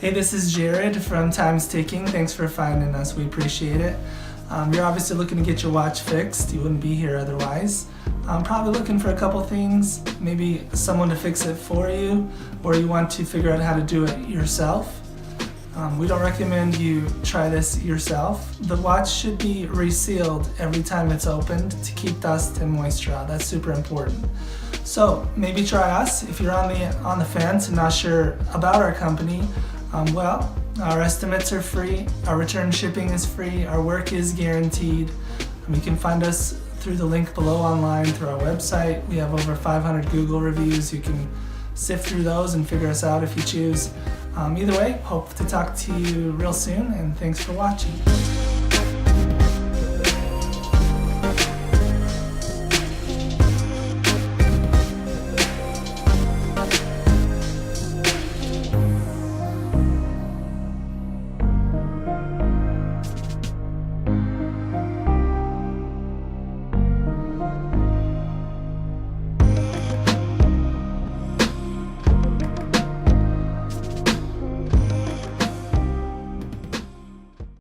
Hey, this is Jared from Time's Ticking. Thanks for finding us. We appreciate it. You're obviously looking to get your watch fixed. You wouldn't be here otherwise. Probably looking for a couple things, maybe someone to fix it for you, or you want to figure out how to do it yourself. We don't recommend you try this yourself. The watch should be resealed every time it's opened to keep dust and moisture out. That's super important. So maybe try us if you're on the fence and not sure about our company. Well, our estimates are free, our return shipping is free, our work is guaranteed. You can find us through the link below online through our website. We have over 500 Google reviews. You can sift through those and figure us out if you choose. Either way, hope to talk to you real soon, and thanks for watching.